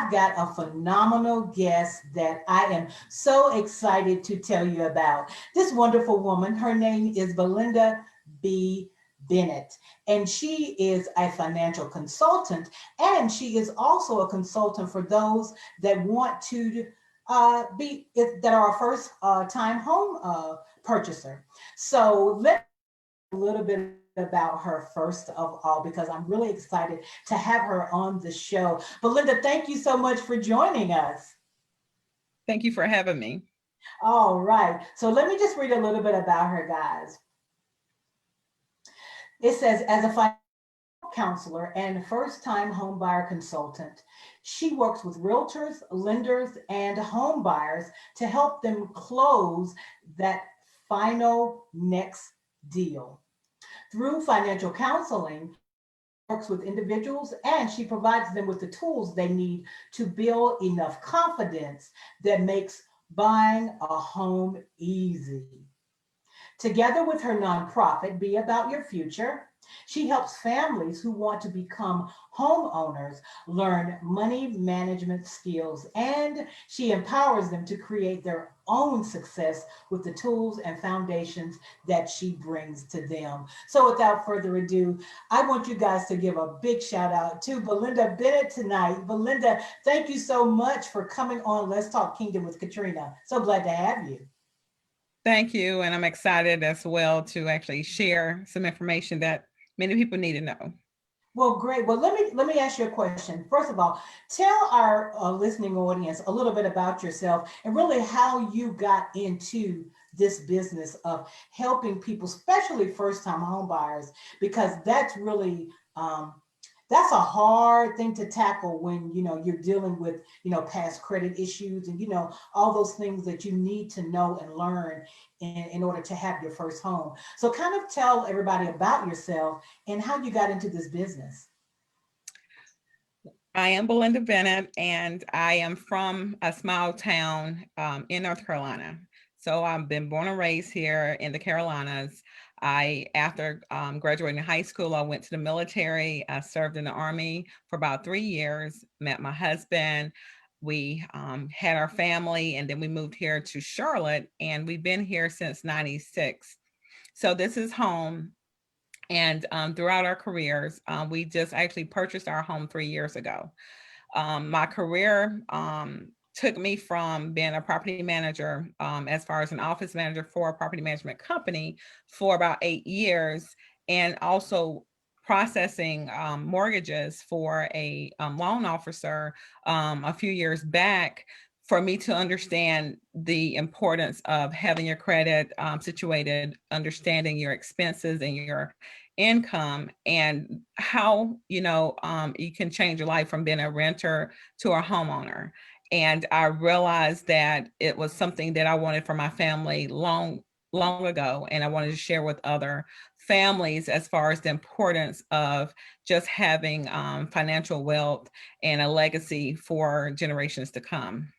I've got a phenomenal guest that I am so excited to tell you about. This wonderful woman, her name is Belinda B. Bennett, and she is a financial consultant, and she is also a consultant for those that want to that are a first time home purchaser. So let a little bit about her first of all, because I'm really excited to have her on the show. Belinda, thank you so much for joining us. Thank you for having me. All right. So let me just read a little bit about her, guys. It says, as a financial counselor and first time home buyer consultant, she works with realtors, lenders, and home buyers to help them close that final next deal. Through financial counseling, works with individuals and she provides them with the tools they need to build enough confidence that makes buying a home easy. Together with her nonprofit, Be About Your Future, she helps families who want to become homeowners learn money management skills, and she empowers them to create their own success with the tools and foundations that she brings to them. So without further ado, I want you guys to give a big shout out to Belinda Bennett tonight. Belinda, thank you so much for coming on Let's Talk Kingdom with Catrina. So glad to have you. Thank you. And I'm excited as well to actually share some information that many people need to know. Well, great. Well, let me ask you a question. First of all, tell our listening audience a little bit about yourself and really how you got into this business of helping people, especially first-time home buyers, because um, that's a hard thing to tackle when you're dealing with past credit issues and all those things that you need to know and learn in order to have your first home. So kind of tell everybody about yourself and how you got into this business. I am Belinda Bennett, and I am from a small town in North Carolina. So I've been born and raised here in the Carolinas. After graduating high school, I went to the military. I served in the Army for about 3 years, met my husband. We had our family, and then we moved here to Charlotte, and we've been here since 96. So this is home. And throughout our careers, we just actually purchased our home 3 years ago. My career took me from being a property manager, as far as an office manager for a property management company for about 8 years, and also processing mortgages for a loan officer a few years back, for me to understand the importance of having your credit situated, understanding your expenses and your income, and how you can change your life from being a renter to a homeowner. And I realized that it was something that I wanted for my family long ago, and I wanted to share with other families as far as the importance of just having financial wealth and a legacy for generations to come.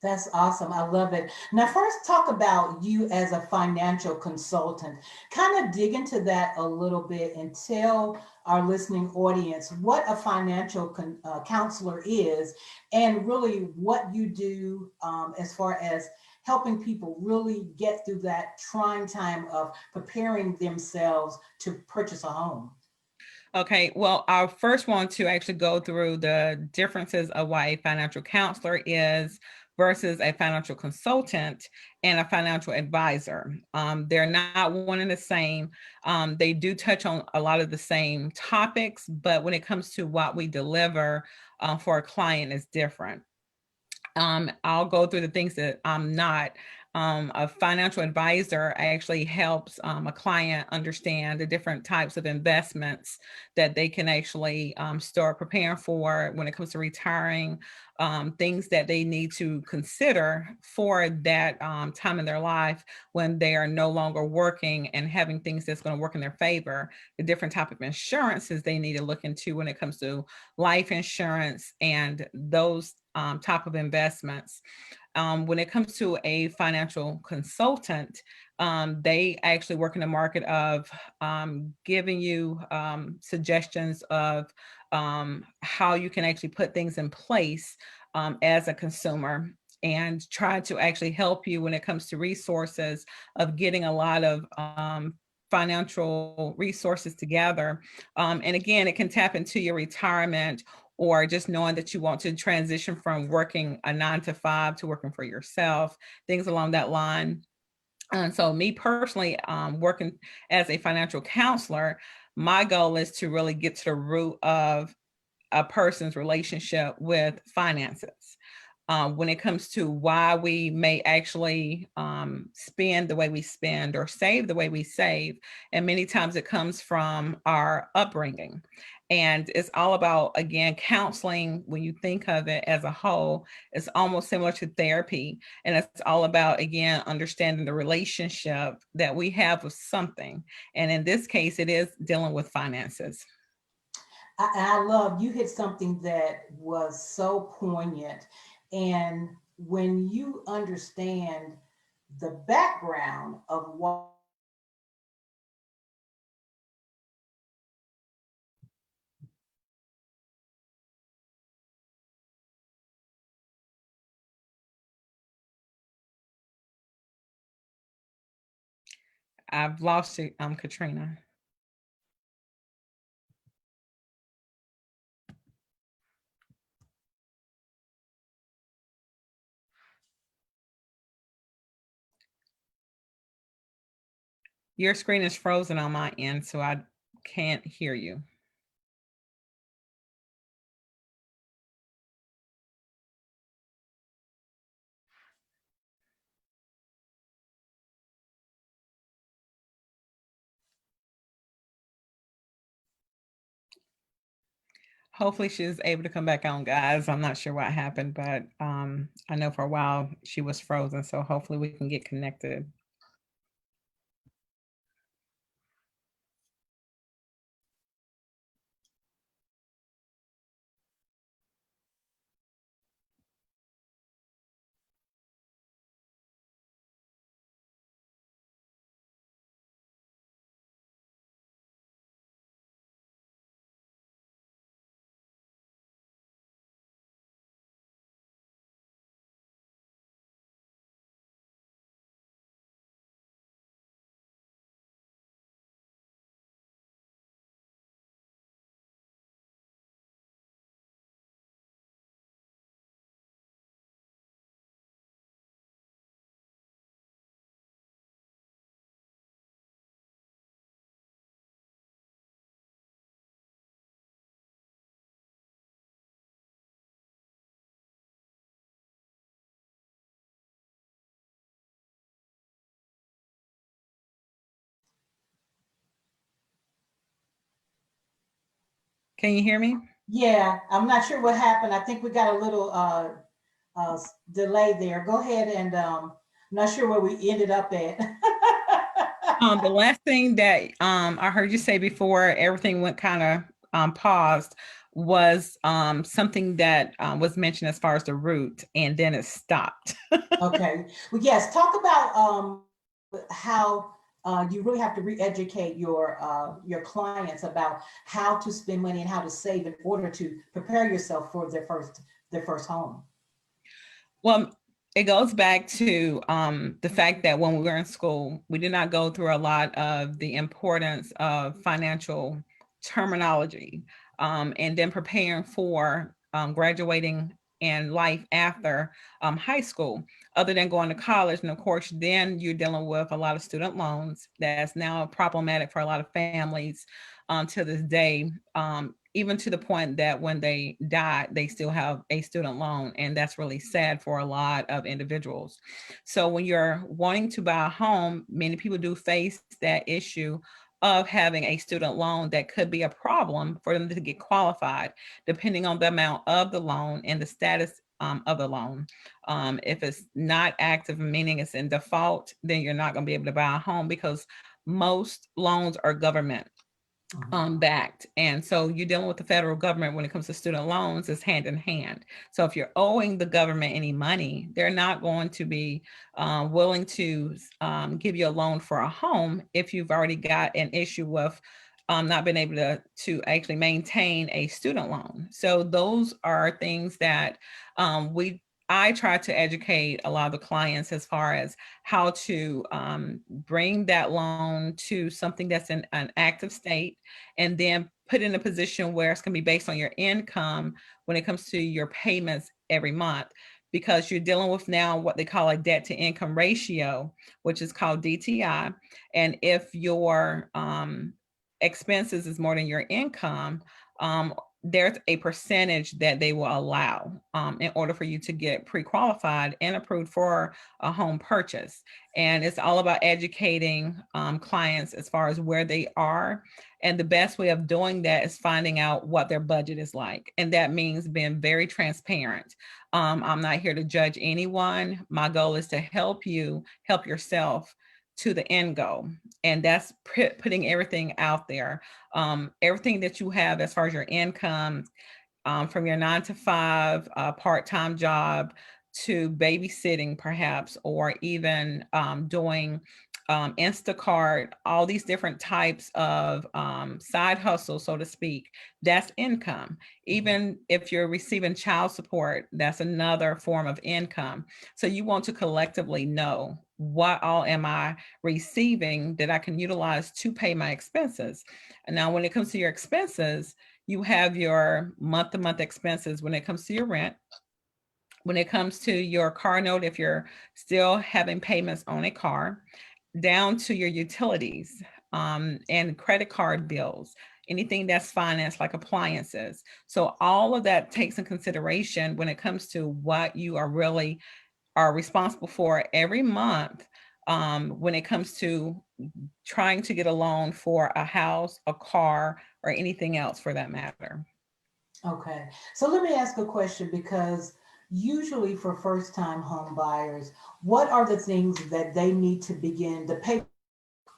That's awesome. I love it. Now, first, talk about you as a financial consultant. Kind of dig into that a little bit and tell our listening audience what a financial counselor is and really what you do as far as helping people really get through that trying time of preparing themselves to purchase a home. Okay, well, I first want to actually go through the differences of what a financial counselor is versus a financial consultant and a financial advisor. They're not one and the same. They do touch on a lot of the same topics, but when it comes to what we deliver for a client is different. I'll go through the things that I'm not. A financial advisor actually helps a client understand the different types of investments that they can actually start preparing for when it comes to retiring, things that they need to consider for that time in their life when they are no longer working, and having things that's going to work in their favor, the different type of insurances they need to look into when it comes to life insurance and those type of investments. When it comes to a financial consultant, they actually work in the market of giving you suggestions of how you can actually put things in place as a consumer, and try to actually help you when it comes to resources of getting a lot of financial resources together. And again, it can tap into your retirement, or just knowing that you want to transition from working a 9 to 5 to working for yourself, things along that line. And so me personally, working as a financial counselor, my goal is to really get to the root of a person's relationship with finances. When it comes to why we may actually spend the way we spend or save the way we save. And many times it comes from our upbringing. And it's all about, again, counseling. When you think of it as a whole, it's almost similar to therapy. And it's all about, again, understanding the relationship that we have with something. And in this case, it is dealing with finances. I love you hit something that was so poignant. And when you understand the background of what I've lost you, Catrina. Your screen is frozen on my end, so I can't hear you. Hopefully she's able to come back on, guys. I'm not sure what happened, but I know for a while she was frozen, so hopefully we can get connected. Can you hear me? yeah, I'm not sure what happened. I think we got a little delay there. Go ahead and I'm not sure where we ended up at. The last thing that I heard you say before everything went kind of paused was something that was mentioned as far as the root, and then it stopped. Okay. Well, yes, talk about how you really have to re-educate your clients about how to spend money and how to save in order to prepare yourself for their first home. Well, it goes back to the fact that when we were in school, we did not go through a lot of the importance of financial terminology, and then preparing for graduating and life after high school, other than going to college. And of course, then you're dealing with a lot of student loans that's now problematic for a lot of families to this day. Even to the point that when they die, they still have a student loan. And that's really sad for a lot of individuals. So when you're wanting to buy a home, many people do face that issue of having a student loan that could be a problem for them to get qualified, depending on the amount of the loan and the status of the loan. If it's not active, meaning it's in default, then you're not going to be able to buy a home, because most loans are government backed. And so you're dealing with the federal government when it comes to student loans, is hand in hand. So if you're owing the government any money, they're not going to be willing to give you a loan for a home if you've already got an issue with not been able to actually maintain a student loan. So those are things that I try to educate a lot of the clients as far as how to bring that loan to something that's in an active state, and then put in a position where it's going to be based on your income when it comes to your payments every month, because you're dealing with now what they call a debt to income ratio, which is called DTI. And if your expenses is more than your income, there's a percentage that they will allow in order for you to get pre-qualified and approved for a home purchase. And it's all about educating clients as far as where they are. And the best way of doing that is finding out what their budget is like. And that means being very transparent. I'm not here to judge anyone. My goal is to help you help yourself to the end goal. And that's putting everything out there. Everything that you have as far as your income, from your 9 to 5 part-time job to babysitting perhaps, or even doing Instacart, all these different types of side hustles, so to speak, that's income. Even if you're receiving child support, that's another form of income. So you want to collectively know, what all am I receiving that I can utilize to pay my expenses? And now when it comes to your expenses, you have your month-to-month expenses when it comes to your rent, when it comes to your car note, if you're still having payments on a car, down to your utilities and credit card bills, anything that's financed like appliances. So all of that takes in consideration when it comes to what you are responsible for every month, when it comes to trying to get a loan for a house, a car, or anything else for that matter. Okay. So let me ask a question, because usually for first time home buyers, what are the things that they need to begin, the pay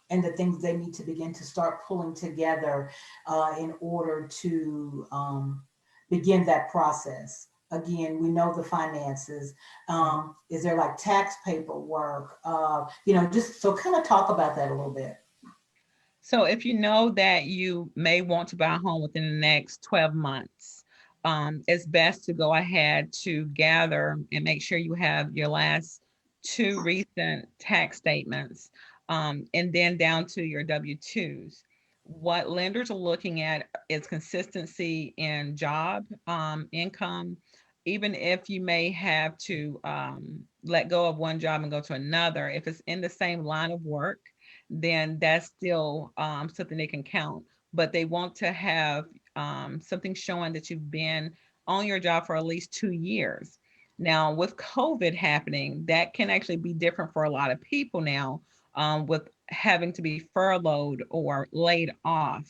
and the things they need to begin to start pulling together in order to begin that process? Again, we know the finances. Is there like tax paperwork? Just so kind of talk about that a little bit. So if you know that you may want to buy a home within the next 12 months, it's best to go ahead to gather and make sure you have your last 2 recent tax statements, and then down to your W-2s. What lenders are looking at is consistency in job income. Even if you may have to let go of one job and go to another, if it's in the same line of work, then that's still something they can count. But they want to have something showing that you've been on your job for at least 2 years. Now, with COVID happening, that can actually be different for a lot of people now, with having to be furloughed or laid off.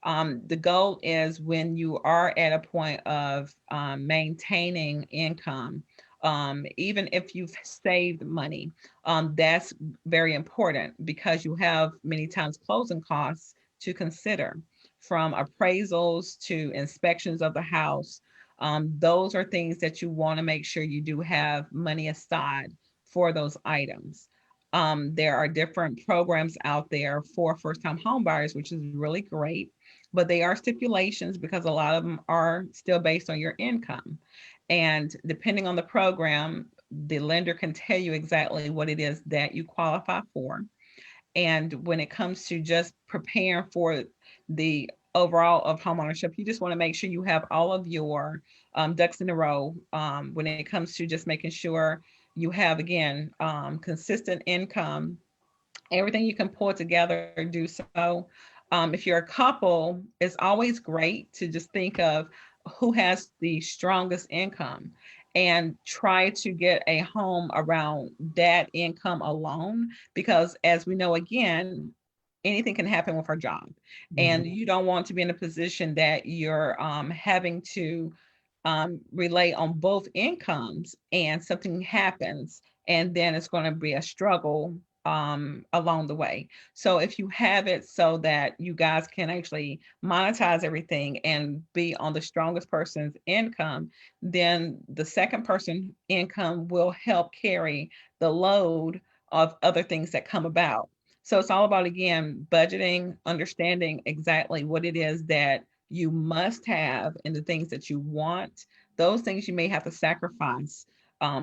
The goal is, when you are at a point of maintaining income, even if you've saved money, that's very important, because you have many times closing costs to consider, from appraisals to inspections of the house. Those are things that you want to make sure you do have money aside for those items. There are different programs out there for first-time home buyers, which is really great, but they are stipulations because a lot of them are still based on your income. And depending on the program, the lender can tell you exactly what it is that you qualify for. And when it comes to just preparing for the overall of homeownership, you just want to make sure you have all of your ducks in a row, when it comes to just making sure you have, again, consistent income, everything you can pull together, do so. If you're a couple, it's always great to just think of who has the strongest income and try to get a home around that income alone, because as we know, again, anything can happen with our job, and you don't want to be in a position that you're having to relay on both incomes and something happens, and then it's going to be a struggle along the way. So if you have it so that you guys can actually monetize everything and be on the strongest person's income, then the second person income will help carry the load of other things that come about. So it's all about, again, budgeting, understanding exactly what it is that you must have and the things that you want. Those things you may have to sacrifice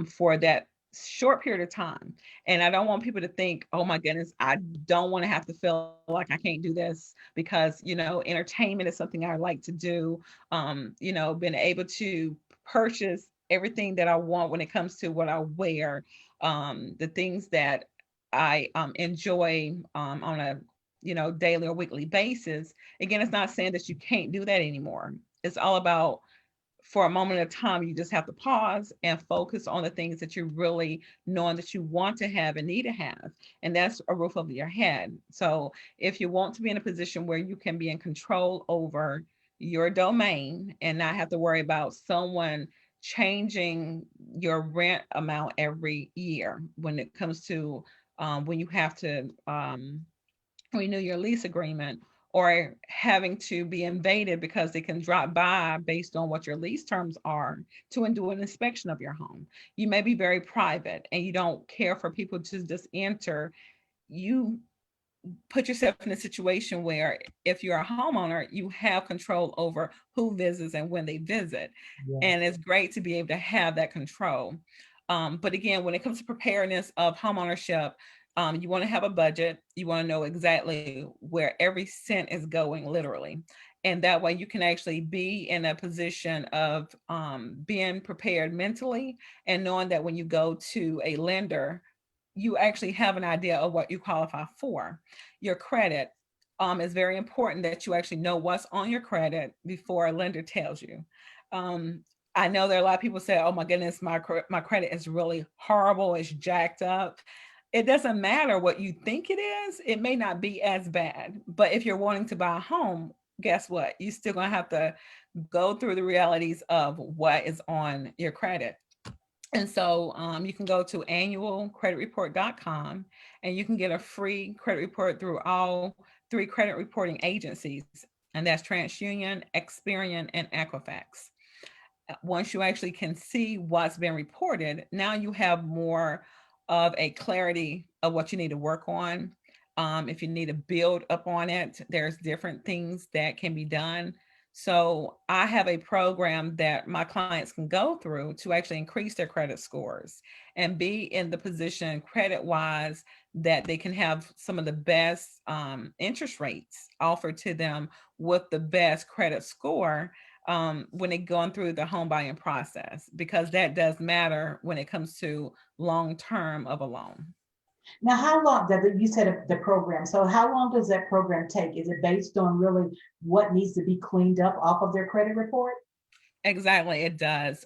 for that short period of time. And I don't want people to think, oh my goodness, I don't want to have to feel like I can't do this because, entertainment is something I like to do. Being able to purchase everything that I want when it comes to what I wear, the things that I enjoy on a daily or weekly basis. Again, it's not saying that you can't do that anymore. It's all about, for a moment of time, you just have to pause and focus on the things that you really knowing that you want to have and need to have. And that's a roof over your head. So if you want to be in a position where you can be in control over your domain and not have to worry about someone changing your rent amount every year when it comes to when you have to renew your lease agreement, or having to be invaded because they can drop by based on what your lease terms are to and do an inspection of your home. You may be very private and you don't care for people to just enter. You put yourself in a situation where if you're a homeowner, you have control over who visits and when they visit. Yes. And it's great to be able to have that control. But again, when it comes to preparedness of homeownership, you want to have a budget. You want to know exactly where every cent is going, literally. And that way you can actually be in a position of being prepared mentally and knowing that when you go to a lender, you actually have an idea of what you qualify for. Your credit is very important that you actually know what's on your credit before a lender tells you. Um, I know there are a lot of people say, "Oh my goodness, my credit is really horrible. It's jacked up." It doesn't matter what you think it is. It may not be as bad, but if you're wanting to buy a home, guess what? You're still gonna have to go through the realities of what is on your credit. And so you can go to annualcreditreport.com and you can get a free credit report through all three credit reporting agencies, and that's TransUnion, Experian, and Equifax. Once you actually can see what's been reported, now you have more of a clarity of what you need to work on. If you need to build up on it, there's different things that can be done. So I have a program that my clients can go through to actually increase their credit scores and be in the position credit wise that they can have some of the best interest rates offered to them with the best credit score when they're going through the home buying process, because that does matter when it comes to long term of a loan. Now, how long does it, you said the program, so how long does that program take? Is it based on really what needs to be cleaned up off of their credit report? Exactly, it does.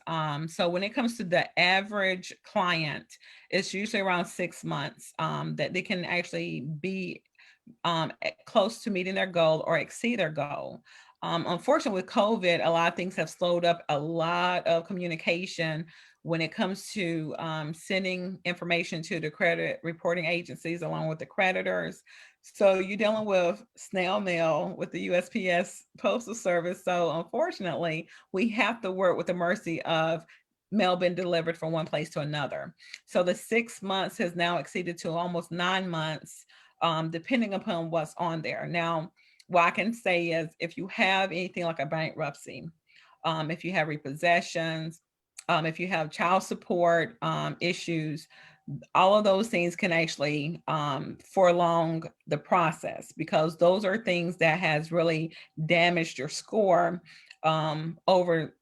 So when it comes to the average client, it's usually around 6 months that they can actually be close to meeting their goal or exceed their goal. Unfortunately, with COVID, a lot of things have slowed up a lot of communication when it comes to sending information to the credit reporting agencies along with the creditors. So you're dealing with snail mail with the USPS Postal Service. So unfortunately, we have to work with the mercy of mail being delivered from one place to another. So the 6 months has now exceeded to almost 9 months, depending upon what's on there. Now, what I can say is if you have anything like a bankruptcy, if you have repossessions, if you have child support issues, all of those things can actually prolong the process, because those are things that has really damaged your score over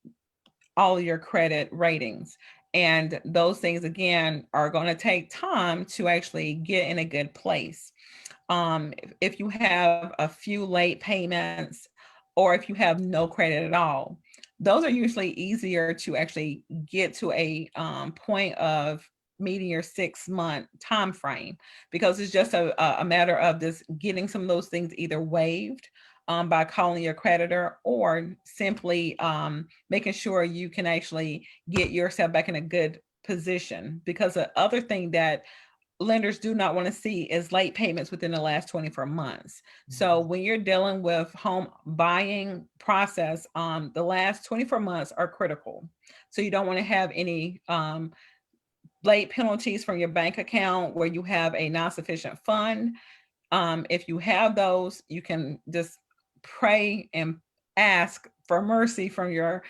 all of your credit ratings. And those things, again, are going to take time to actually get in a good place. If you have a few late payments or if you have no credit at all, those are usually easier to actually get to a point of meeting your 6 month time frame, because it's just a matter of this getting some of those things either waived by calling your creditor, or simply making sure you can actually get yourself back in a good position. Because the other thing that lenders do not want to see is late payments within the last 24 months. So when you're dealing with home buying process, the last 24 months are critical. So you don't want to have any late penalties from your bank account where you have a non-sufficient fund. If you have those, you can just pray and ask for mercy from your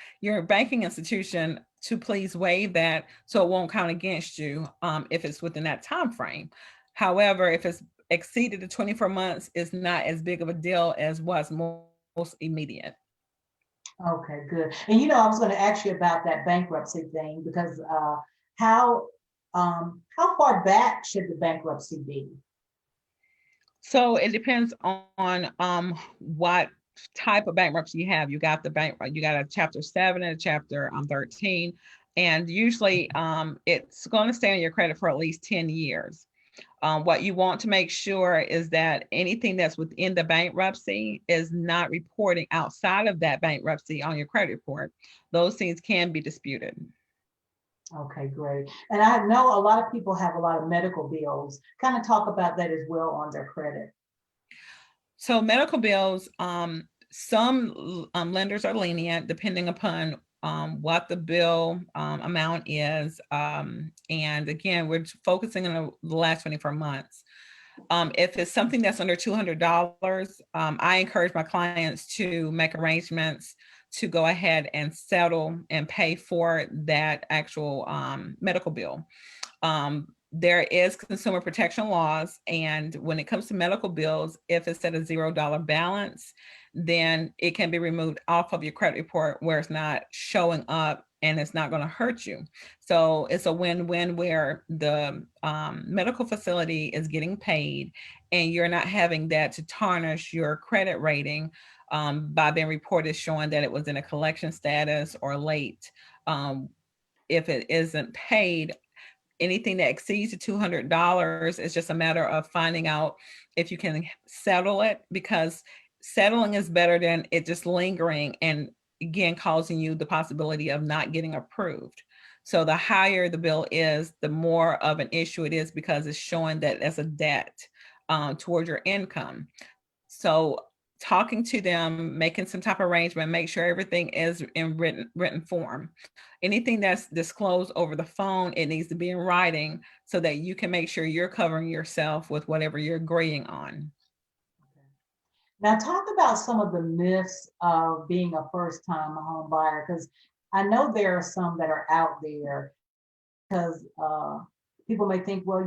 banking institution to please waive that, so it won't count against you if it's within that time frame. However, if it's exceeded the 24 months, it's not as big of a deal as what's most immediate. Okay, good. And I was going to ask you about that bankruptcy thing because how how far back should the bankruptcy be? So it depends on what type of bankruptcy you have. You got a chapter 7 and a chapter 13. And usually it's going to stay on your credit for at least 10 years. What you want to make sure is that anything that's within the bankruptcy is not reporting outside of that bankruptcy on your credit report. Those things can be disputed. Okay, great. And I know a lot of people have a lot of medical bills. Kind of talk about that as well on their credit. So medical bills, some lenders are lenient depending upon what the bill amount is. And again, we're focusing on the last 24 months. If it's something that's under $200, I encourage my clients to make arrangements to go ahead and settle and pay for that actual medical bill. There is consumer protection laws, and when it comes to medical bills, if it's at a $0 balance, then it can be removed off of your credit report where it's not showing up and it's not going to hurt you. So it's a win-win where the medical facility is getting paid and you're not having that to tarnish your credit rating by being reported showing that it was in a collection status or late. If it isn't paid, anything that exceeds the $200 is just a matter of finding out if you can settle it, because settling is better than it just lingering and again causing you the possibility of not getting approved. So the higher the bill is, the more of an issue it is because it's showing that as a debt toward your income. So talking to them, making some type of arrangement, make sure everything is in written form. Anything that's disclosed over the phone, it needs to be in writing so that you can make sure you're covering yourself with whatever you're agreeing on. Now, talk about some of the myths of being a first-time home buyer, because I know there are some that are out there. Because people may think, well,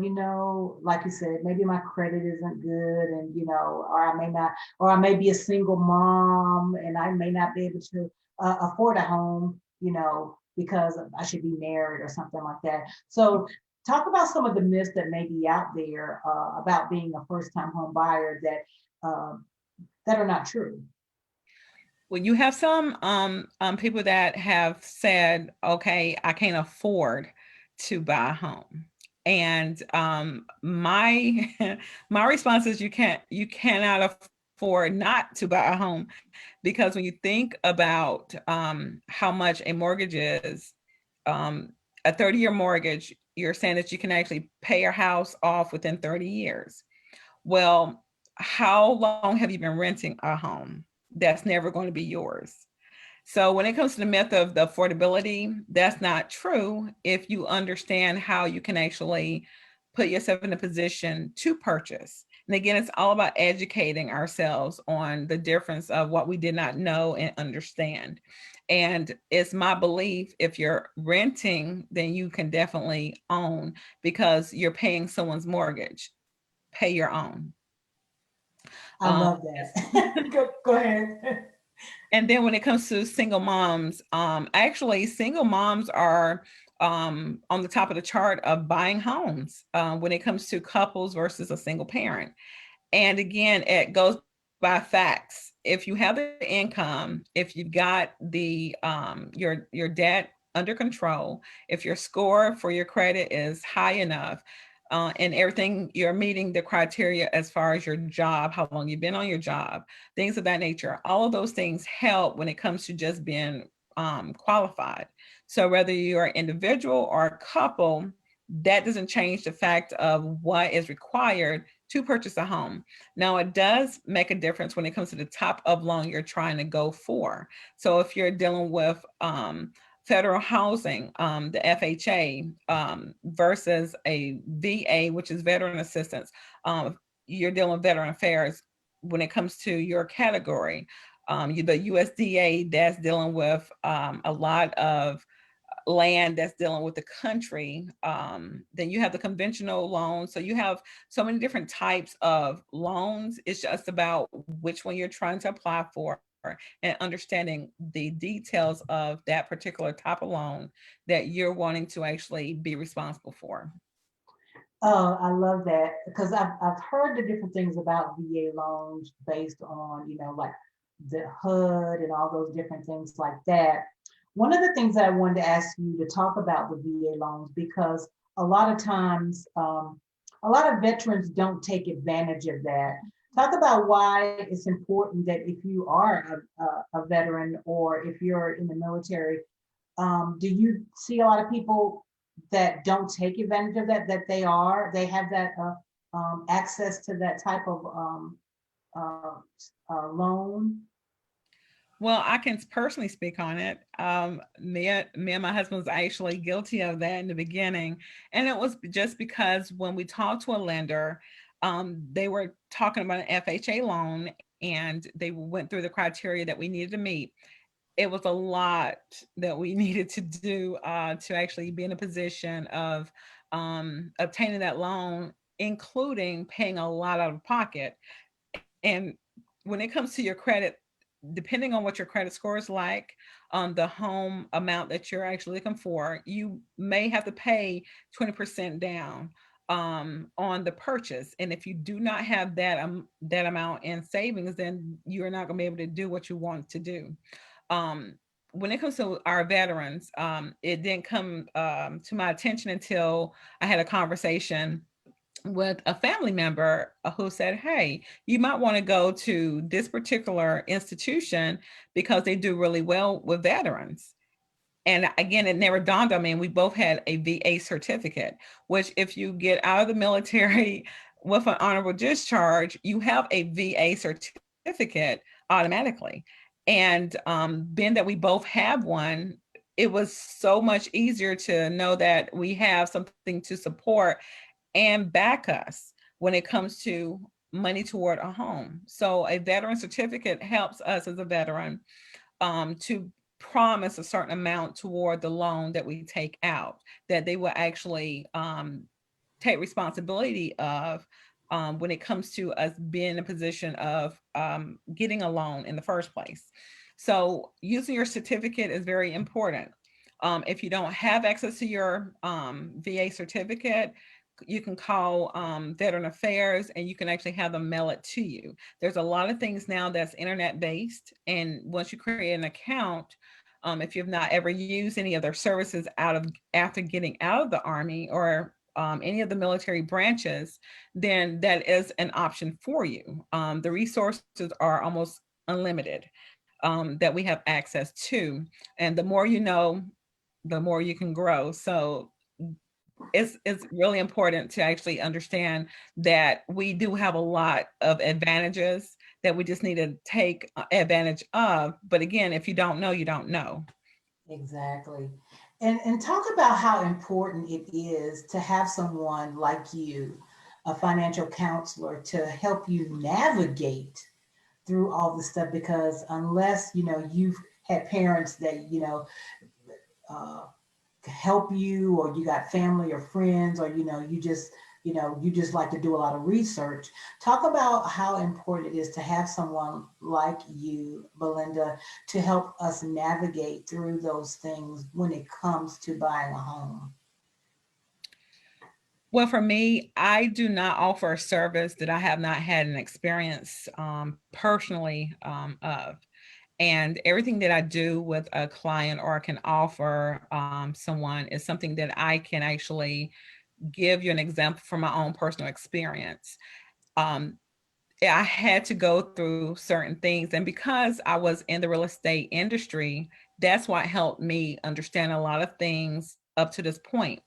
like you said, maybe my credit isn't good, and or I may not, or I may be a single mom, and I may not be able to afford a home, because I should be married or something like that. So, talk about some of the myths that may be out there about being a first-time home buyer that are not true. Well, you have some people that have said, okay, I can't afford to buy a home. And my my response is you cannot afford not to buy a home, because when you think about how much a mortgage is, a 30-year mortgage, you're saying that you can actually pay your house off within 30 years. Well, how long have you been renting a home? That's never going to be yours. So when it comes to the myth of the affordability, that's not true if you understand how you can actually put yourself in a position to purchase. And again, it's all about educating ourselves on the difference of what we did not know and understand. And it's my belief, if you're renting, then you can definitely own, because you're paying someone's mortgage. Pay your own. I love that. Go ahead. And then when it comes to single moms, actually single moms are on the top of the chart of buying homes when it comes to couples versus a single parent. And again, it goes by facts. If you have the income, if you've got the your debt under control, if your score for your credit is high enough, and everything, you're meeting the criteria as far as your job, how long you've been on your job, things of that nature. All of those things help when it comes to just being qualified. So whether you're an individual or a couple, that doesn't change the fact of what is required to purchase a home. Now, it does make a difference when it comes to the type of loan you're trying to go for. So if you're dealing with federal housing, the FHA, versus a VA, which is veteran assistance. you're dealing with veteran affairs when it comes to your category. The USDA, that's dealing with a lot of land, that's dealing with the country. Then you have the conventional loans. So you have so many different types of loans. It's just about which one you're trying to apply for and understanding the details of that particular type of loan that you're wanting to actually be responsible for. Oh, I love that because I've heard the different things about VA loans based on, like the HUD and all those different things like that. One of the things that I wanted to ask you to talk about with VA loans, because a lot of times, a lot of veterans don't take advantage of that. Talk about why it's important that if you are a veteran or if you're in the military, do you see a lot of people that don't take advantage of that, they have that access to that type of uh, loan? Well, I can personally speak on it. Me and my husband was actually guilty of that in the beginning, and it was just because when we talked to a lender, they were talking about an FHA loan, and they went through the criteria that we needed to meet. It was a lot that we needed to do to actually be in a position of obtaining that loan, including paying a lot out of pocket. And when it comes to your credit, depending on what your credit score is like, the home amount that you're actually looking for, you may have to pay 20% down on the purchase. And if you do not have that amount in savings, then you're not going to be able to do what you want to do. Um, when it comes to our veterans, it didn't come to my attention until I had a conversation with a family member who said, "Hey, you might want to go to this particular institution because they do really well with veterans." And again, it never dawned on me. And we both had a VA certificate, which, if you get out of the military with an honorable discharge, you have a VA certificate automatically. And being that we both have one, it was so much easier to know that we have something to support and back us when it comes to money toward a home. So a veteran certificate helps us as a veteran to promise a certain amount toward the loan that we take out, that they will actually take responsibility of when it comes to us being in a position of getting a loan in the first place. So using your certificate is very important. If you don't have access to your VA certificate, you can call Veteran Affairs and you can actually have them mail it to you. There's a lot of things now that's internet based. And once you create an account, if you've not ever used any of their services out of after getting out of the Army or any of the military branches, then that is an option for you. The resources are almost unlimited that we have access to. And the more you know, the more you can grow. So it's really important to actually understand that we do have a lot of advantages that we just need to take advantage of. But again, if you don't know, you don't know. Exactly. And talk about how important it is to have someone like you, a financial counselor, to help you navigate through all this stuff, because unless you've had parents that uh, help you, or you got family or friends, or you just like to do a lot of research. Talk about how important it is to have someone like you, Belinda, to help us navigate through those things when it comes to buying a home. Well, for me, I do not offer a service that I have not had an experience personally of. And everything that I do with a client or can offer someone is something that I can actually give you an example from my own personal experience. Um, I had to go through certain things. And because I was in the real estate industry, that's what helped me understand a lot of things up to this point.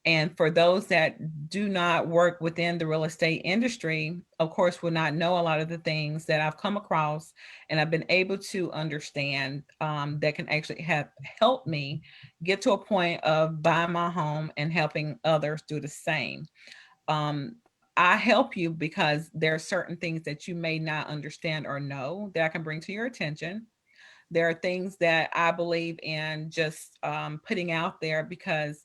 And for those that do not work within the real estate industry, of course, will not know a lot of the things that I've come across and I've been able to understand that can actually have helped me get to a point of buying my home and helping others do the same. Um, I help you because there are certain things that you may not understand or know that I can bring to your attention. There are things that I believe in just putting out there because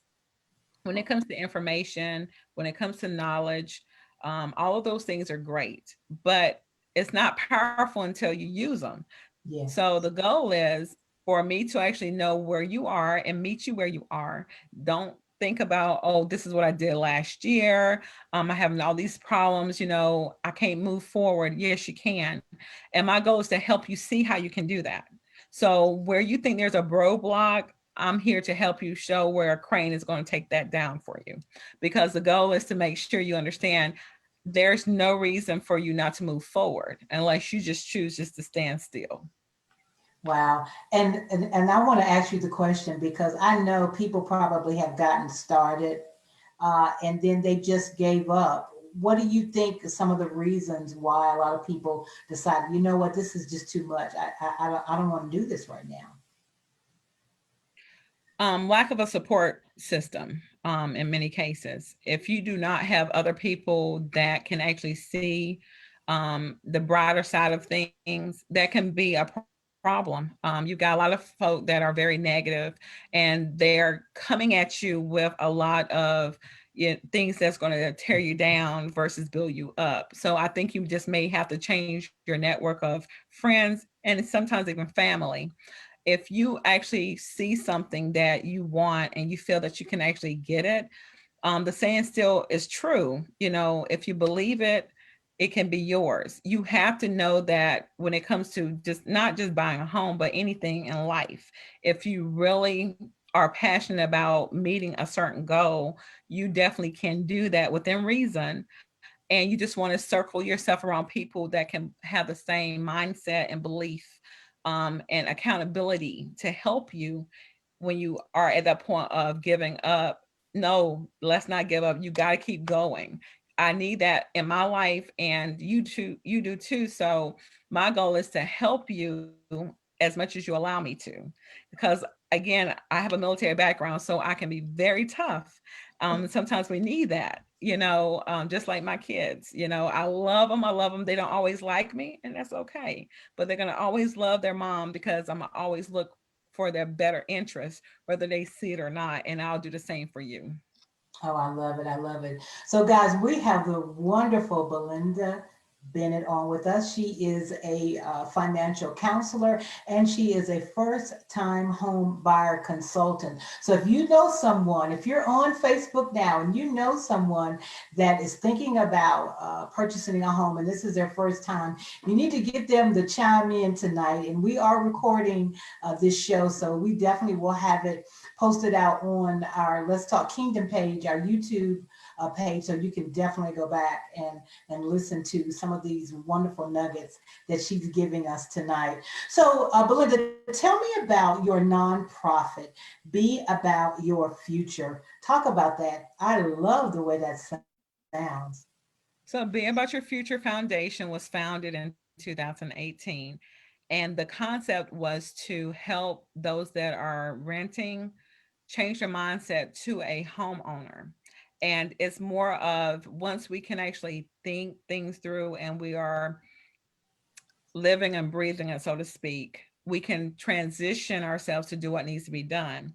when it comes to information, when it comes to knowledge, all of those things are great, but it's not powerful until you use them. So the Yes. goal is for me to actually know where you are and meet you where you are. Don't think about, oh, this is what I did last year. I'm having all these problems, I can't move forward. Yes, you can. And my goal is to help you see how you can do that. So where you think there's a roadblock, I'm here to help you show where a crane is going to take that down for you. Because the goal is to make sure you understand there's no reason for you not to move forward unless you just choose just to stand still. Wow. And I want to ask you the question because I know people probably have gotten started and then they just gave up. What do you think are some of the reasons why a lot of people decide, you know what, this is just too much. I don't want to do this right now. Lack of a support system in many cases. If you do not have other people that can actually see the brighter side of things, that can be a problem. You've got a lot of folk that are very negative and they're coming at you with a lot of things that's going to tear you down versus build you up. So I think you just may have to change your network of friends and sometimes even family. If you actually see something that you want and you feel that you can actually get it, the saying still is true. If you believe it, it can be yours. You have to know that when it comes to just not just buying a home, but anything in life, if you really are passionate about meeting a certain goal, you definitely can do that within reason. And you just want to circle yourself around people that can have the same mindset and belief and accountability to help you when you are at that point of giving up. No, let's not give up. You got to keep going. I need that in my life, and you too, you do too. So my goal is to help you as much as you allow me to, because again, I have a military background, so I can be very tough. Sometimes we need that, just like my kids. I love them. I love them. They don't always like me, and that's okay. But they're gonna always love their mom because I'm gonna always look for their better interest, whether they see it or not. And I'll do the same for you. Oh, I love it. I love it. So, guys, we have the wonderful Belinda Bennett on with us. She is a financial counselor and she is a first time home buyer consultant. So, if you know someone, if you're on Facebook now and you know someone that is thinking about purchasing a home and this is their first time, you need to get them to chime in tonight. And we are recording this show, so we definitely will have it posted out on our Let's Talk Kingdom page, our YouTube page, so you can definitely go back and listen to some of these wonderful nuggets that she's giving us tonight. So, Belinda, tell me about your nonprofit, Be About Your Future. Talk about that. I love the way that sounds. So, Be About Your Future Foundation was founded in 2018. And the concept was to help those that are renting change their mindset to a homeowner. And it's more of once we can actually think things through and we are living and breathing it, so to speak, we can transition ourselves to do what needs to be done.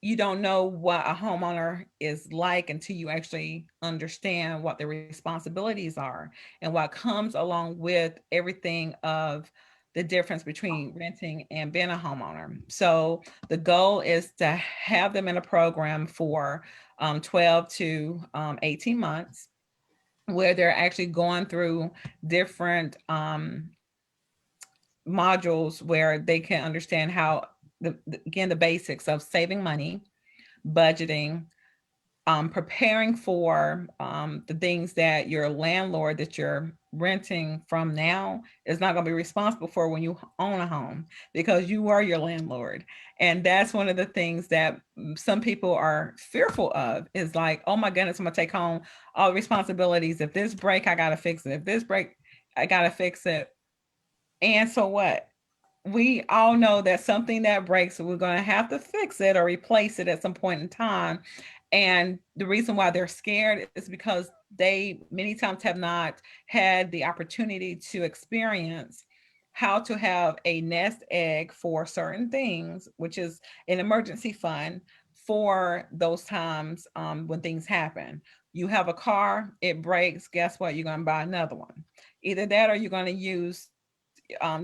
You don't know what a homeowner is like until you actually understand what the responsibilities are and what comes along with everything of the difference between renting and being a homeowner. So the goal is to have them in a program for 12 to 18 months where they're actually going through different modules where they can understand how again the basics of saving money, budgeting, preparing for the things that your landlord that you're renting from now is not going to be responsible for when you own a home because you are your landlord. And that's one of the things that some people are fearful of is like, oh my goodness, I'm going to take home all the responsibilities. If this break, I got to fix it. If this break, I got to fix it. And so what? We all know that something that breaks, we're going to have to fix it or replace it at some point in time. And the reason why they're scared is because they many times have not had the opportunity to experience how to have a nest egg for certain things, which is an emergency fund for those times when things happen. You have a car, it breaks, guess what? You're going to buy another one. Either that or you're going to use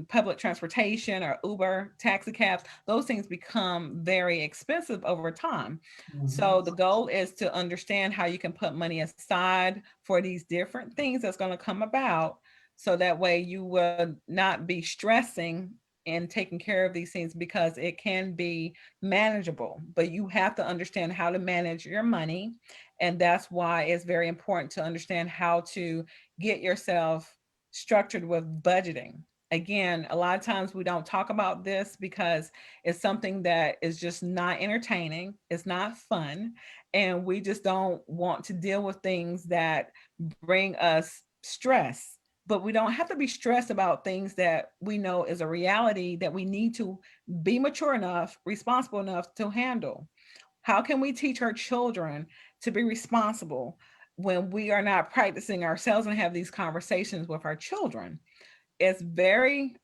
public transportation or Uber, taxi cabs. Those things become very expensive over time. So Mhm. the goal is to understand how you can put money aside for these different things that's going to come about, so that way you will not be stressing and taking care of these things, because it can be manageable, but you have to understand how to manage your money. And that's why it's very important to understand how to get yourself structured with budgeting. Again, a lot of times we don't talk about this because it's something that is just not entertaining, it's not fun, and we just don't want to deal with things that bring us stress. But we don't have to be stressed about things that we know is a reality that we need to be mature enough, responsible enough to handle. How can we teach our children to be responsible when we are not practicing ourselves and have these conversations with our children? It's very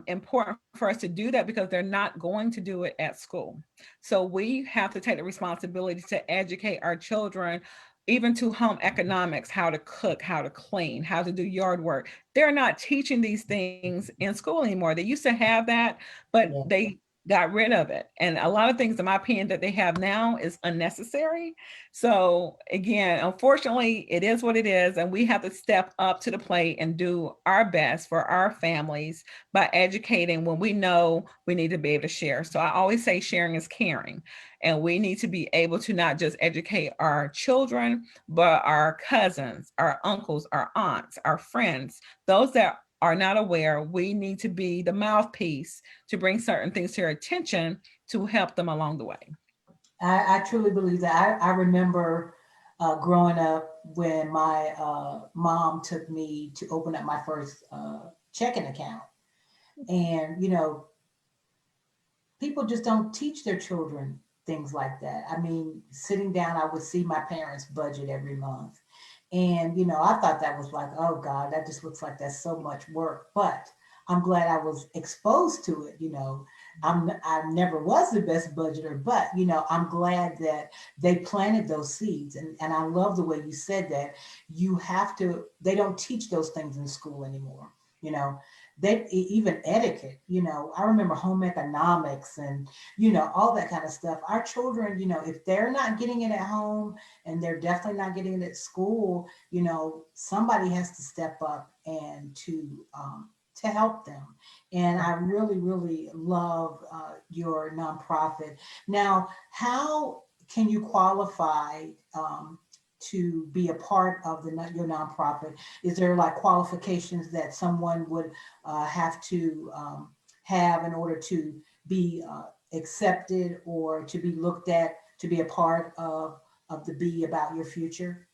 important for us to do that because they're not going to do it at school. So we have to take the responsibility to educate our children, even to home economics, how to cook, how to clean, how to do yard work. They're not teaching these things in school anymore. They used to have that, but Yeah. they got rid of it. And a lot of things, in my opinion, that they have now is unnecessary. So again, unfortunately, it is what it is, and we have to step up to the plate and do our best for our families by educating when we know we need to be able to share. So I always say sharing is caring, and we need to be able to not just educate our children, but our cousins, our uncles, our aunts, our friends, those that are not aware. We need to be the mouthpiece to bring certain things to your attention to help them along the way. I truly believe that. I remember growing up when my mom took me to open up my first checking account. And, people just don't teach their children things like that. I mean, sitting down, I would see my parents' budget every month. And, I thought that was like, oh God, that just looks like that's so much work. But I'm glad I was exposed to it. I never was the best budgeter, but, I'm glad that they planted those seeds. And I love the way you said that. They don't teach those things in school anymore. You know, even etiquette, I remember home economics and, all that kind of stuff. Our children, if they're not getting it at home, and they're definitely not getting it at school, somebody has to step up and to help them. And I really, really love your nonprofit. Now, how can you qualify to be a part of your nonprofit? Is there like qualifications that someone would have to have in order to be accepted or to be looked at to be a part of the Be About Your Future?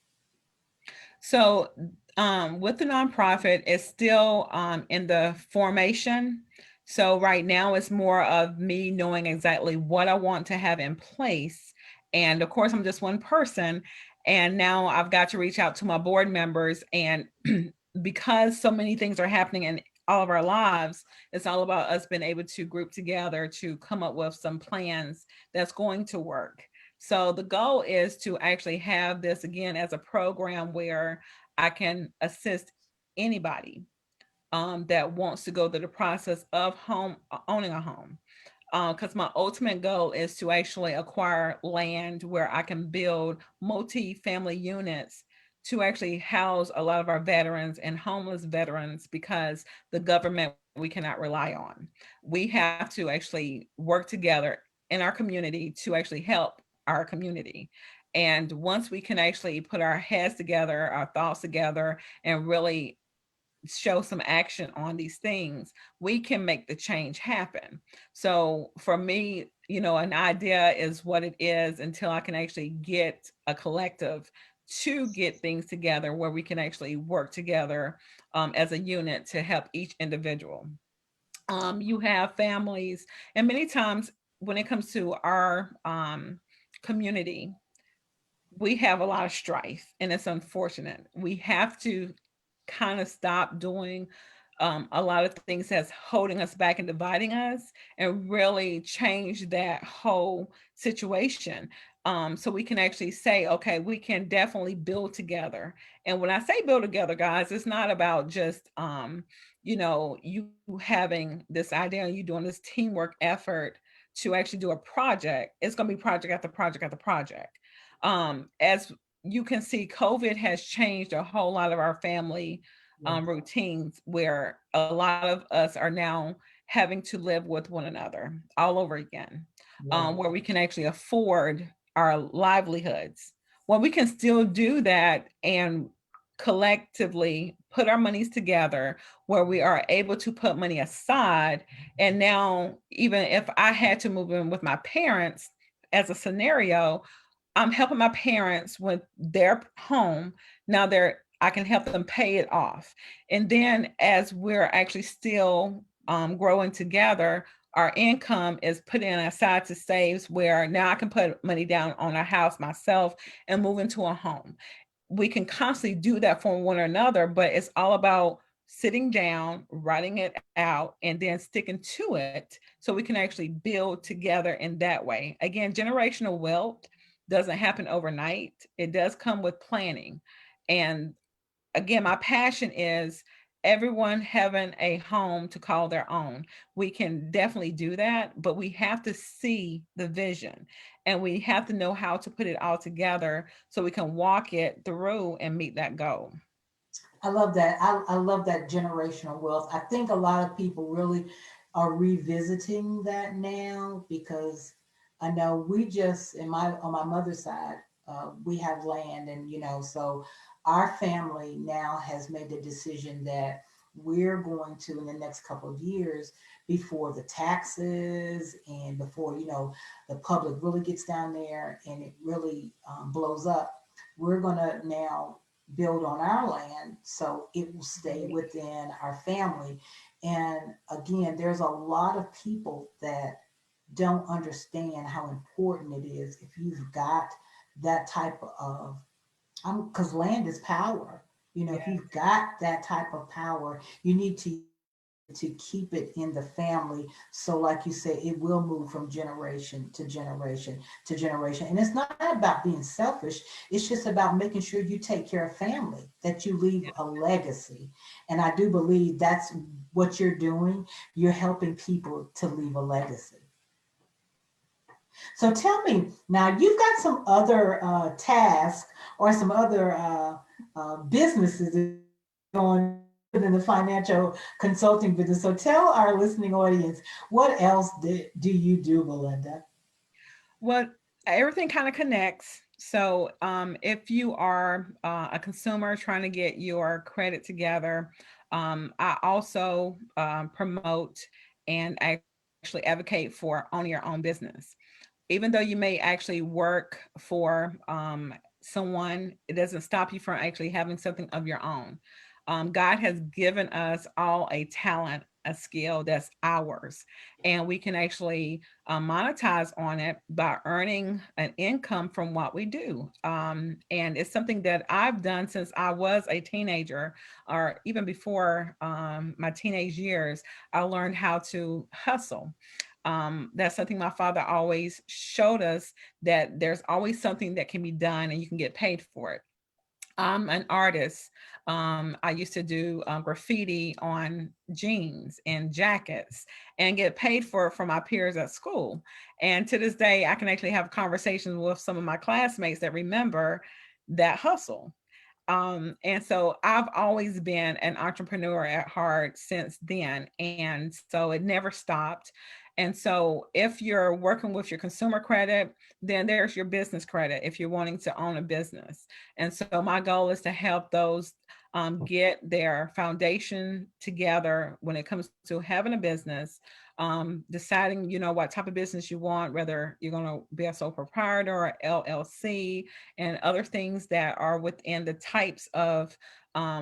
So, with the nonprofit, it's still in the formation. So, right now, it's more of me knowing exactly what I want to have in place. And of course, I'm just one person. And now I've got to reach out to my board members. And because so many things are happening in all of our lives, it's all about us being able to group together to come up with some plans that's going to work. So the goal is to actually have this again as a program where I can assist anybody that wants to go through the process of owning a home. Because my ultimate goal is to actually acquire land where I can build multi-family units to actually house a lot of our veterans and homeless veterans, because the government we cannot rely on. We have to actually work together in our community to actually help our community. And once we can actually put our heads together, our thoughts together, and really show some action on these things, we can make the change happen. So for me, an idea is what it is until I can actually get a collective to get things together where we can actually work together as a unit to help each individual. You have families, and many times when it comes to our community, we have a lot of strife, and it's unfortunate. We have to kind of stop doing a lot of things that's holding us back and dividing us, and really change that whole situation. So we can actually say, okay, we can definitely build together. And when I say build together, guys, it's not about just, you having this idea and you doing this teamwork effort to actually do a project. It's going to be project after project after project. As you can see, COVID has changed a whole lot of our family Yes, routines, where a lot of us are now having to live with one another all over again, yes, where we can actually afford our livelihoods. Well, we can still do that and collectively put our monies together, where we are able to put money aside. And now, even if I had to move in with my parents as a scenario, I'm helping my parents with their home. Now I can help them pay it off. And then as we're actually still growing together, our income is put in aside to saves, where now I can put money down on a house myself and move into a home. We can constantly do that for one another, but it's all about sitting down, writing it out, and then sticking to it, so we can actually build together in that way. Again, generational wealth doesn't happen overnight. It does come with planning. And again, my passion is everyone having a home to call their own. We can definitely do that, but we have to see the vision, and we have to know how to put it all together so we can walk it through and meet that goal. I love that. I love that generational wealth. I think a lot of people really are revisiting that now because I know we just in my on my mother's side, we have land, and so our family now has made the decision that we're going to, in the next couple of years, before the taxes and before the public really gets down there and it really blows up, we're going to now build on our land so it will stay within our family. And again, there's a lot of people that don't understand how important it is if you've got that type of, because land is power. If Yeah. you've got that type of power, you need to keep it in the family. So, like you said, it will move from generation to generation to generation. And it's not about being selfish, it's just about making sure you take care of family, that you leave a legacy. And I do believe that's what you're doing. You're helping people to leave a legacy. So tell me now, you've got some other tasks or some other businesses on in the financial consulting business. So tell our listening audience, what else do you do, Belinda? Well, everything kind of connects. So, if you are a consumer trying to get your credit together, I also promote and actually advocate for owning your own business. Even though you may actually work for someone, it doesn't stop you from actually having something of your own. God has given us all a talent, a skill that's ours, and we can actually monetize on it by earning an income from what we do. And it's something that I've done since I was a teenager, or even before my teenage years. I learned how to hustle. That's something my father always showed us, that there's always something that can be done and you can get paid for it. I'm an artist. I used to do graffiti on jeans and jackets and get paid for it from my peers at school. And to this day, I can actually have conversations with some of my classmates that remember that hustle. And so I've always been an entrepreneur at heart since then. And so it never stopped. And so if you're working with your consumer credit, then there's your business credit if you're wanting to own a business. And so my goal is to help those get their foundation together when it comes to having a business, deciding, what type of business you want, whether you're going to be a sole proprietor or LLC, and other things that are within the types of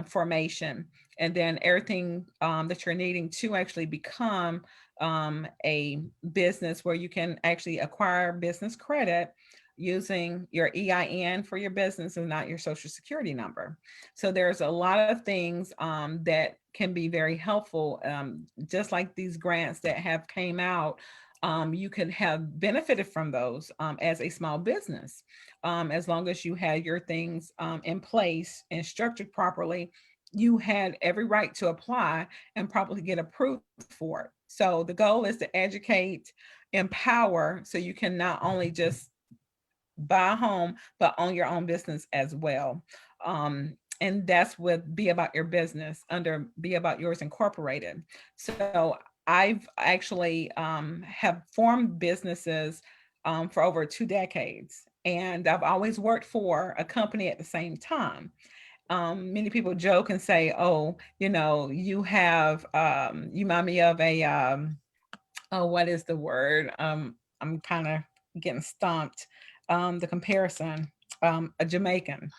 formation. And then everything that you're needing to actually become a business, where you can actually acquire business credit. using your EIN for your business and not your social security number. So there's a lot of things that can be very helpful, just like these grants that have came out. You could have benefited from those as a small business, as long as you had your things in place and structured properly. You had every right to apply and probably get approved for it. So the goal is to educate, empower, so you can not only just buy a home, but own your own business as well. And that's with Be About Your Business under Be About Yours Incorporated. So I've actually have formed businesses for over 2 decades. And I've always worked for a company at the same time. Many people joke and say, "Oh, you have you remind me of a oh, what is the word? I'm kind of getting stumped. The comparison, a Jamaican,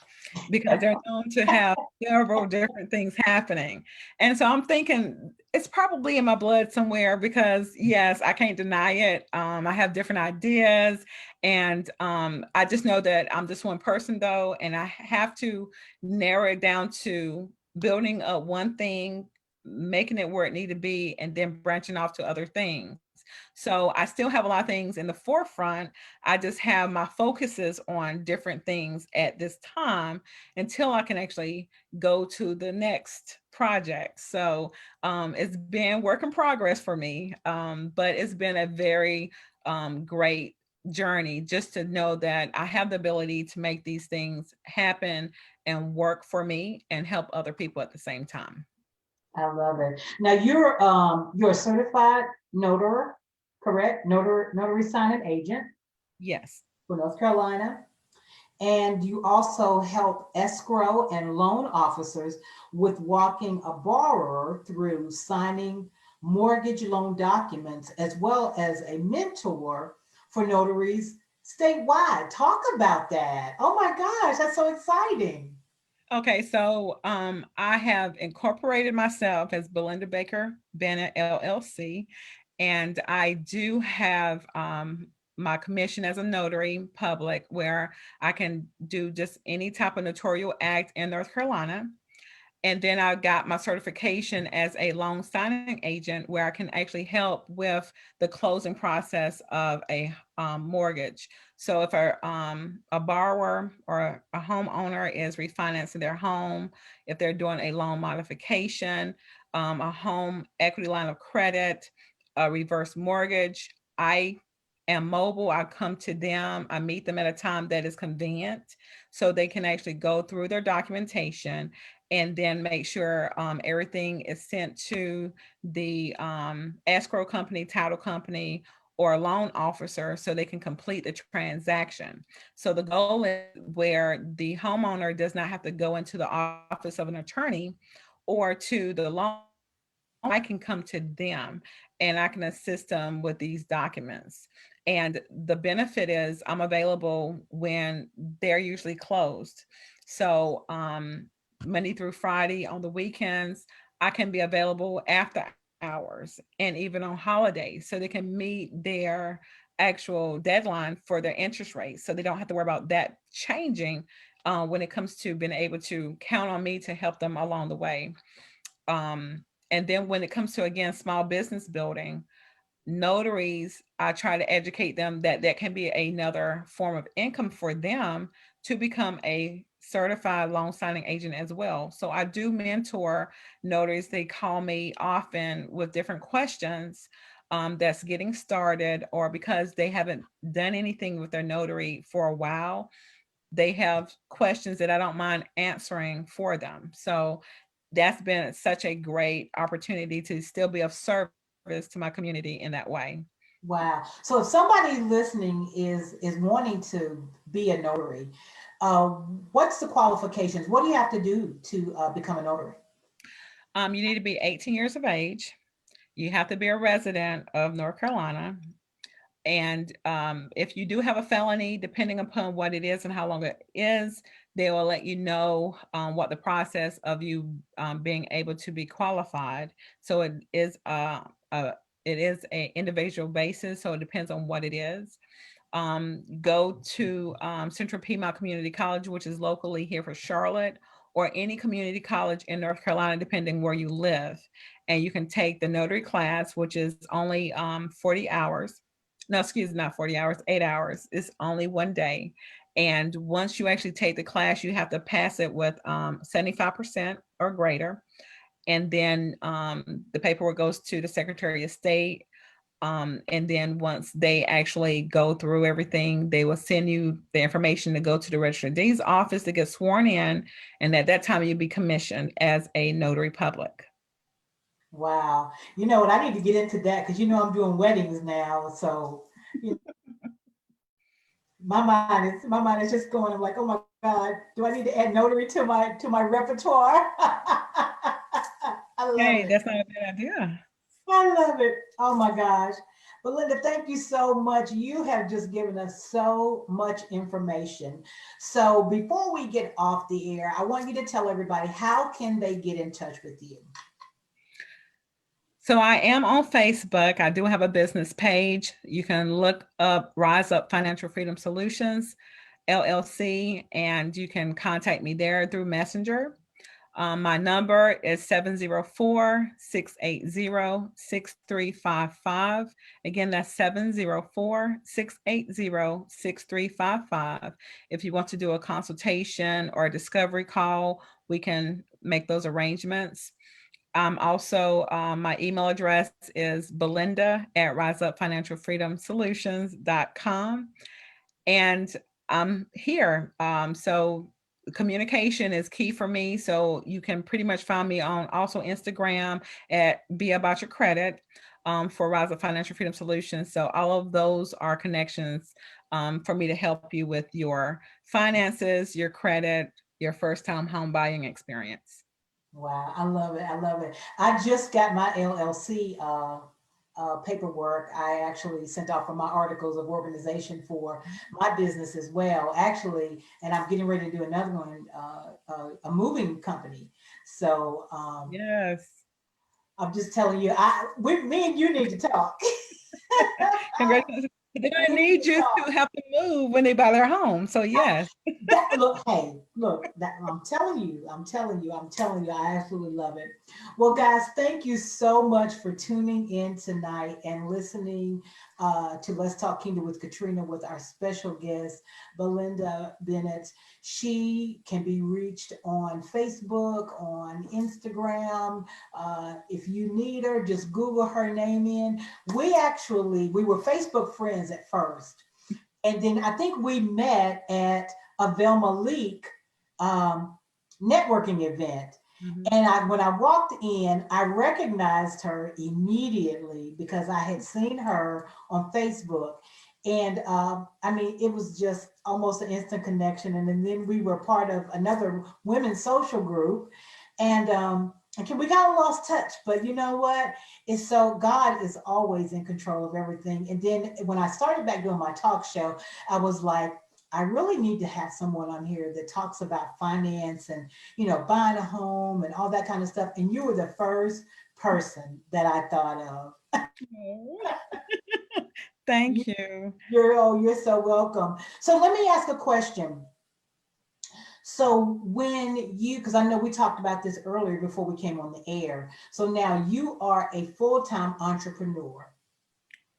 because they're known to have several different things happening. And so I'm thinking it's probably in my blood somewhere because, yes, I can't deny it. I have different ideas. And I just know that I'm just one person, though, and I have to narrow it down to building up one thing, making it where it need to be, and then branching off to other things. So I still have a lot of things in the forefront. I just have my focuses on different things at this time until I can actually go to the next project. So it's been work in progress for me, but it's been a very great journey just to know that I have the ability to make these things happen and work for me and help other people at the same time. I love it. Now you're a certified notary, correct? Notary signing agent Yes. for North Carolina. And you also help escrow and loan officers with walking a borrower through signing mortgage loan documents, as well as a mentor for notaries statewide. Talk about that. Oh my gosh, that's so exciting. Okay, so I have incorporated myself as Belinda Baker Bennett LLC, and I do have my commission as a notary public where I can do just any type of notarial act in North Carolina. And then I got my certification as a loan signing agent where I can actually help with the closing process of a mortgage. So if a borrower or a homeowner is refinancing their home, if they're doing a loan modification, a home equity line of credit, a reverse mortgage, I am mobile. I come to them. I meet them at a time that is convenient so they can actually go through their documentation and then make sure everything is sent to the escrow company, title company, or a loan officer so they can complete the transaction. So the goal is where the homeowner does not have to go into the office of an attorney or to the loan. I can come to them and I can assist them with these documents. And the benefit is I'm available when they're usually closed. So Monday through Friday on the weekends, I can be available after hours and even on holidays so they can meet their actual deadline for their interest rate. So they don't have to worry about that changing when it comes to being able to count on me to help them along the way. And then when it comes to, again, small business building, notaries, I try to educate them that that can be another form of income for them to become a certified loan signing agent as well. So I do mentor notaries. They call me often with different questions that's getting started, or because they haven't done anything with their notary for a while, they have questions that I don't mind answering for them. So that's been such a great opportunity to still be of service to my community in that way. Wow. So if somebody listening is wanting to be a notary, uh, what's the qualifications? What do you have to do to become a notary? You need to be 18 years of age. You have to be a resident of North Carolina. And if you do have a felony, depending upon what it is and how long it is, they will let you know what the process of you being able to be qualified. So a it is a individual basis, so it depends on what it is. go to Central Piedmont Community College, which is locally here for Charlotte, or any community college in North Carolina, depending where you live. And you can take the notary class, which is only 40 hours. No, excuse me, not 40 hours, 8 hours. It's only one day. And once you actually take the class, you have to pass it with 75% or greater. And then the paperwork goes to the Secretary of State. And then once they actually go through everything, they will send you the information to go to the Registrar of Deeds office to get sworn in. And at that time, you'll be commissioned as a notary public. Wow. You know what? I need to get into that because you know I'm doing weddings now. So you know, my mind is just going. I'm like, oh my God, do I need to add notary to my repertoire? I love Hey, it. that's not a bad idea. I love it. Oh my gosh. Belinda, thank you so much. You have just given us so much information. So before we get off the air, I want you to tell everybody how can they get in touch with you? So I am on Facebook. I do have a business page. You can look up Rise Up Financial Freedom Solutions, LLC, and you can contact me there through Messenger. My number is 704-680-6355. Again, that's 704-680-6355. If you want to do a consultation or a discovery call, we can make those arrangements. Also, my email address is Belinda at riseupfinancialfreedomsolutions.com. And I'm here. So communication is key for me. So you can pretty much find me on also Instagram at Be About Your Credit for Rise Up Financial Freedom Solutions. So all of those are connections for me to help you with your finances, your credit, your first time home buying experience. Wow, I love it. I love it. I just got my LLC paperwork. I actually sent off for my articles of organization for my business as well, actually, and I'm getting ready to do another one, a moving company. So Yes. I'm just telling you, me and you need to talk. Congratulations. They're We gonna need need to you talk. to help them move when they buy their home. So yes. That look, hey, look, that I'm telling you, I absolutely love it. Well, guys, thank you so much for tuning in tonight and listening to Let's Talk Kingdom with Catrina with our special guest, Belinda Bennett. She can be reached on Facebook, on Instagram. If you need her, just Google her name in. We were Facebook friends at first, and then I think we met at a Velma Leak um, networking event. Mhm. And when I walked in, I recognized her immediately because I had seen her on Facebook. And I mean, it was just almost an instant connection. And then we were part of another women's social group. And we got lost touch, but you know what? It's so God is always in control of everything. And then when I started back doing my talk show, I was like, I really need to have someone on here that talks about finance and buying a home and all that kind of stuff. And you were the first person that I thought of. Oh, You- thank you. you're so welcome. So let me ask a question. So when you, because I know we talked about this earlier before we came on the air. So now you are a full-time entrepreneur.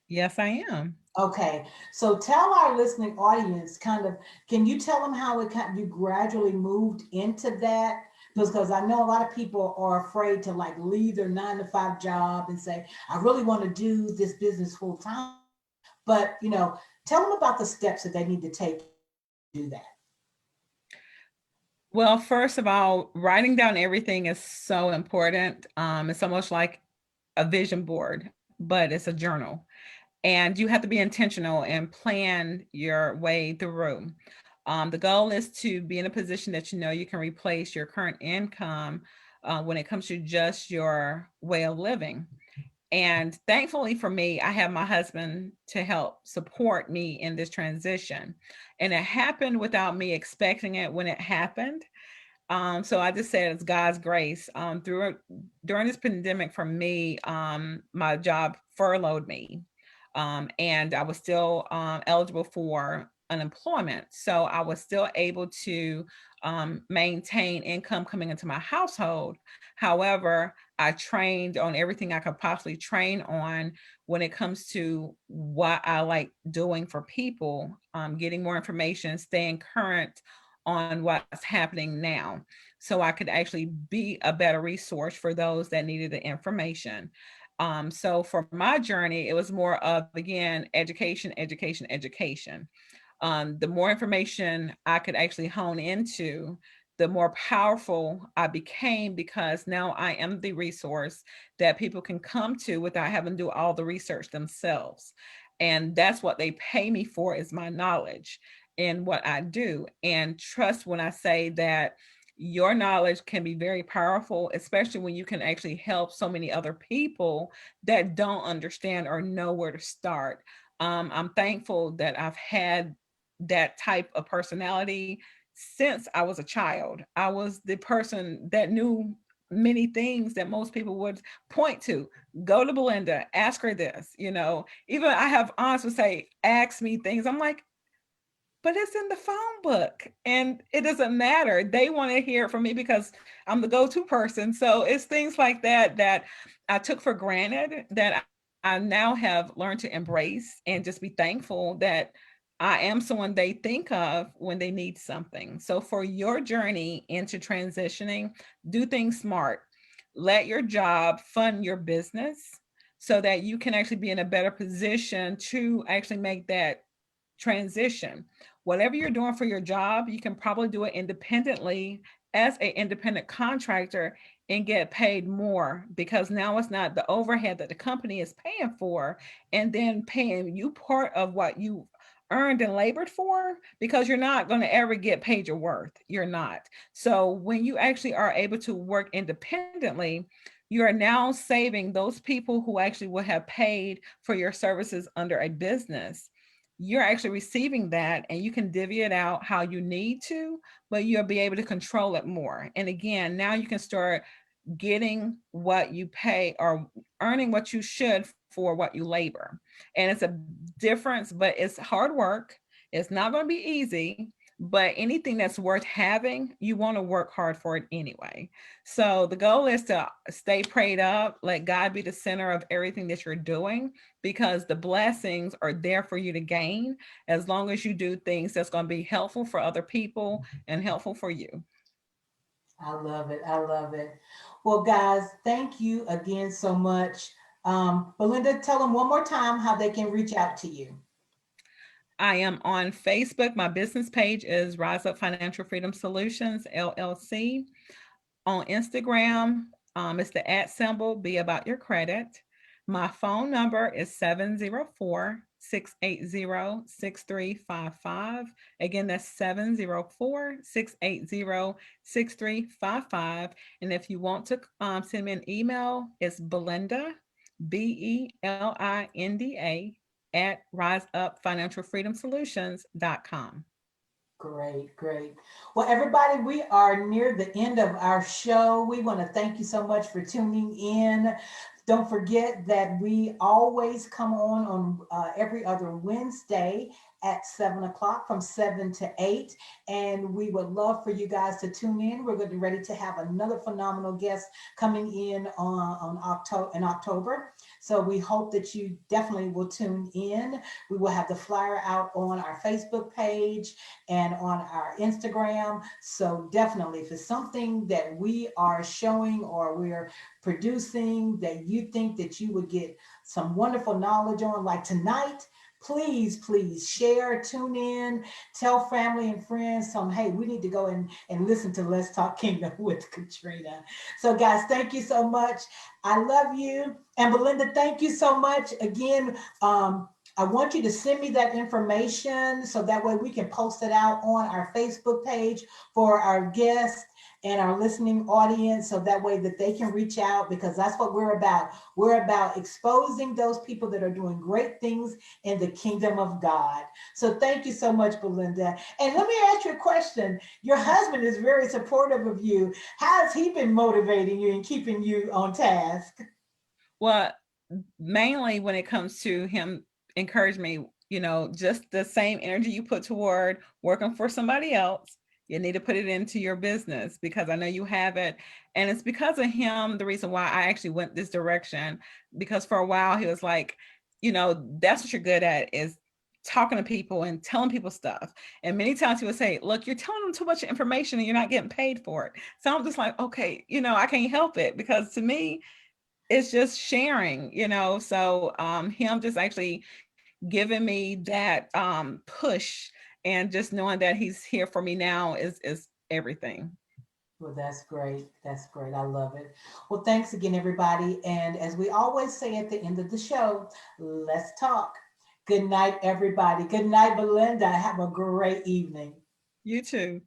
Yes, I am. Okay, so tell our listening audience kind of, can you tell them how you gradually moved into that? Because I know a lot of people are afraid to like leave their 9 to 5 job and say, I really want to do this business full time. But tell them about the steps that they need to take to do that. Well, first of all, writing down everything is so important. It's almost like a vision board, but it's a journal. And you have to be intentional and plan your way through. The goal is to be in a position that you can replace your current income when it comes to just your way of living. And thankfully for me, I have my husband to help support me in this transition. And it happened without me expecting it when it happened. So I just said it's God's grace. During this pandemic for me, my job furloughed me. And I was still eligible for unemployment. So I was still able to maintain income coming into my household. However, I trained on everything I could possibly train on when it comes to what I like doing for people, getting more information, staying current on what's happening now. So I could actually be a better resource for those that needed the information. So for my journey, it was more of, again, education, education, education. The more information I could actually hone into, the more powerful I became, because now I am the resource that people can come to without having to do all the research themselves. And that's what they pay me for, is my knowledge in what I do. And trust when I say that your knowledge can be very powerful, especially when you can actually help so many other people that don't understand or know where to start. I'm thankful that I've had that type of personality since I was a child. I was the person that knew many things that most people would point to. Go to Belinda, ask her this, Even I have aunts would say, ask me things. I'm like, but it's in the phone book and it doesn't matter. They want to hear it from me because I'm the go-to person. So it's things like that that I took for granted that I now have learned to embrace and just be thankful that I am someone they think of when they need something. So for your journey into transitioning, do things smart. Let your job fund your business so that you can actually be in a better position to actually make that transition. Whatever you're doing for your job, you can probably do it independently as an independent contractor and get paid more, because now it's not the overhead that the company is paying for and then paying you part of what you earned and labored for, because you're not going to ever get paid your worth. You're not. So when you actually are able to work independently, you are now saving those people who actually would have paid for your services under a business. You're actually receiving that and you can divvy it out how you need to, but you'll be able to control it more. And again, now you can start getting what you pay or earning what you should for what you labor. And it's a difference, but it's hard work. It's not going to be easy, but anything that's worth having, you want to work hard for it anyway. So the goal is to stay prayed up, let God be the center of everything that you're doing, because the blessings are there for you to gain as long as you do things that's going to be helpful for other people and helpful for you. I love it. I love it. Well, guys, thank you again so much. Belinda, tell them one more time how they can reach out to you. I am on Facebook. My business page is Rise Up Financial Freedom Solutions, LLC. On Instagram, it's the @ symbol, Be About Your Credit. My phone number is 704-680-6355. Again, that's 704-680-6355. And if you want to send me an email, it's Belinda, Belinda, at riseupfinancialfreedomsolutions.com. Great, great. Well, everybody, we are near the end of our show. We want to thank you so much for tuning in. Don't forget that we always come on every other Wednesday at 7 o'clock from 7 to 8. And we would love for you guys to tune in. We're getting ready to have another phenomenal guest coming in in October. So we hope that you definitely will tune in. We will have the flyer out on our Facebook page and on our Instagram. So definitely, if it's something that we are showing or we're producing that you think that you would get some wonderful knowledge on, like tonight, please share, tune in, tell family and friends, hey, we need to go and listen to Let's Talk Kingdom with Catrina. So guys, thank you so much. I love you. And Belinda, thank you so much again. I want you to send me that information so that way we can post it out on our Facebook page for our guests and our listening audience, so that way that they can reach out, because that's what we're about. We're about exposing those people that are doing great things in the kingdom of God. So thank you so much, Belinda. And let me ask you a question. Your husband is very supportive of you. How has he been motivating you and keeping you on task? Well, mainly when it comes to him encouraged me, just the same energy you put toward working for somebody else, you need to put it into your business because I know you have it. And it's because of him, the reason why I actually went this direction, because for a while he was like, that's what you're good at, is talking to people and telling people stuff. And many times he would say, look, you're telling them too much information and you're not getting paid for it. So I'm just like, okay, I can't help it, because to me, it's just sharing, so him just actually giving me that push, and just knowing that he's here for me now is everything. Well, that's great. That's great. I love it. Well, thanks again, everybody. And as we always say at the end of the show, let's talk. Good night, everybody. Good night, Belinda. Have a great evening. You too.